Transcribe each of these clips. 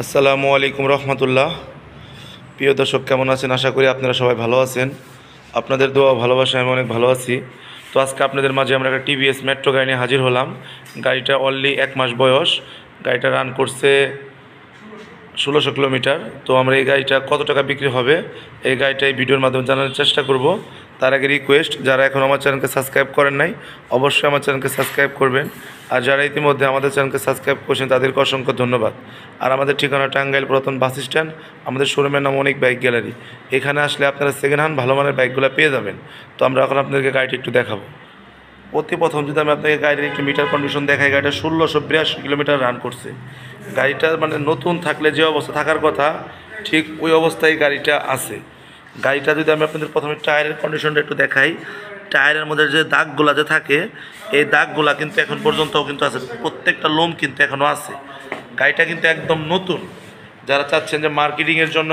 আসসালামু আলাইকুম রহমতুল্লাহ। প্রিয় দর্শক, কেমন আছেন? আশা করি আপনারা সবাই ভালো আছেন। আপনাদের দোয়া ভালোবাসায় আমি অনেক ভালো আছি। তো আজকে আপনাদের মাঝে আমরা একটা টিভিএস মেট্রো গাড়ি নিয়ে হাজির হলাম। গাড়িটা অনলি 1 মাস বয়স। গাড়িটা রান করছে 1600 কিলোমিটার। তো আমরা এই গাড়িটা কত টাকা বিক্রি হবে এই গাড়িটা এই ভিডিওর মাধ্যমে জানার চেষ্টা করব। তার আগে রিকোয়েস্ট, যারা এখন আমার চ্যানেলকে সাবস্ক্রাইব করেন নাই অবশ্যই আমার চ্যানেলকে সাবস্ক্রাইব করবেন। আর যারা ইতিমধ্যে আমাদের চ্যানেলকে সাবস্ক্রাইব করছেন তাদেরকে অসংখ্য ধন্যবাদ। আর আমাদের ঠিকানা টাঙ্গাইল পুরাতন বাস স্ট্যান্ড। আমাদের শোরুমের নাম অনেক বাইক গ্যালারি। এখানে আসলে আপনারা সেকেন্ড হ্যান্ড ভালো মানের বাইকগুলো পেয়ে যাবেন। তো আমরা এখন আপনাদেরকে গাড়িটি একটু দেখাবো। অতি প্রথম যদি আমি আপনাকে গাড়ির একটু মিটার কন্ডিশন দেখাই, গাড়িটা 1682 কিলোমিটার রান করছে। গাড়িটা মানে নতুন থাকলে যে অবস্থা থাকার কথা ঠিক ওই অবস্থায় গাড়িটা আছে। গাড়িটা যদি আমি আপনাদের প্রথমে টায়ারের কন্ডিশনটা একটু দেখাই, টায়ারের মধ্যে যে দাগগুলা যে থাকে এই দাগগুলা কিন্তু এখন পর্যন্তও কিন্তু আছে, প্রত্যেকটা লোম কিন্তু এখনও আছে। গাড়িটা কিন্তু একদম নতুন। যারা চাচ্ছেন যে মার্কেটিংয়ের জন্য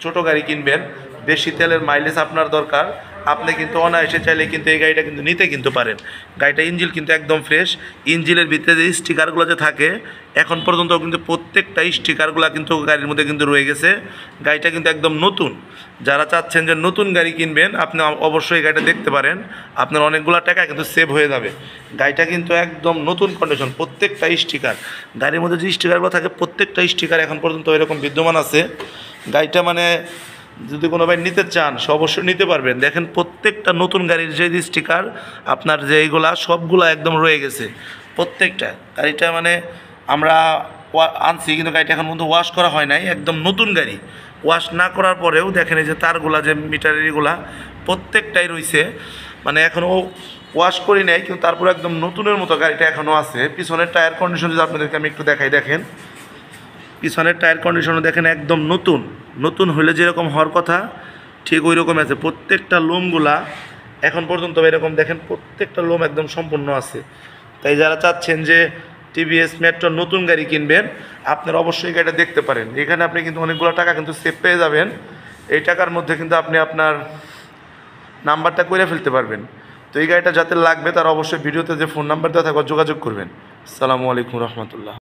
ছোট গাড়ি কিনবেন, বেশি তেলের মাইলেজ আপনার দরকার, আপনি কিন্তু অনায়াসে চাইলে কিন্তু এই গাড়িটা কিন্তু নিতে কিন্তু পারেন। গাড়িটা ইঞ্জিন কিন্তু একদম ফ্রেশ। ইঞ্জিনের ভিতরে যে স্টিকারগুলো যে থাকে এখন পর্যন্ত কিন্তু প্রত্যেকটা স্টিকারগুলো কিন্তু গাড়ির মধ্যে কিন্তু রয়ে গেছে। গাড়িটা কিন্তু একদম নতুন। যারা চাচ্ছেন যে নতুন গাড়ি কিনবেন আপনি অবশ্যই গাড়িটা দেখতে পারেন, আপনার অনেকগুলো টাকা কিন্তু সেভ হয়ে যাবে। গাড়িটা কিন্তু একদম নতুন কন্ডিশন, প্রত্যেকটা স্টিকার গাড়ির মধ্যে যে স্টিকারগুলো থাকে প্রত্যেকটা স্টিকার এখন পর্যন্ত এরকম বিদ্যমান আছে। গাড়িটা মানে যদি কোনো ভাই নিতে চান সে অবশ্যই নিতে পারবেন। দেখেন প্রত্যেকটা নতুন গাড়ির যে স্টিকার আপনার যে এইগুলা সবগুলা একদম রয়ে গেছে প্রত্যেকটা। গাড়িটা মানে আমরা আনছি কিন্তু গাড়িটা এখন পর্যন্ত ওয়াশ করা হয় নাই, একদম নতুন গাড়ি। ওয়াশ না করার পরেও দেখেন এই যে তারগুলা যে মিটারের এগুলা প্রত্যেকটাই রয়েছে, মানে এখনও ওয়াশ করি নাই কিন্তু তারপরে একদম নতুনের মতো গাড়িটা এখনও আছে। পিছনের টায়ার কন্ডিশন যদি আপনাদেরকে আমি একটু দেখাই, দেখেন পিছনের টায়ার কন্ডিশনও দেখেন একদম নতুন। নতুন হলে যেরকম হওয়ার কথা ঠিক ওই রকম আছে। প্রত্যেকটা লোমগুলা এখন পর্যন্ত এরকম দেখেন, প্রত্যেকটা লোম একদম সম্পূর্ণ আছে। তাই যারা চাচ্ছেন যে টিভিএস মেট্রো নতুন গাড়ি কিনবেন আপনারা অবশ্যই গাড়িটা দেখতে পারেন। এখানে আপনি কিন্তু অনেকগুলো টাকা কিন্তু সেভ পেয়ে যাবেন। এই টাকার মধ্যে কিন্তু আপনি আপনার নাম্বারটা করে ফেলতে পারবেন। তো এই গাড়িটা যাতে লাগবে তারা অবশ্যই ভিডিওতে যে ফোন নাম্বার দেওয়া থাকবে যোগাযোগ করবেন। আসসালামু আলাইকুম রহমতুল্লাহ।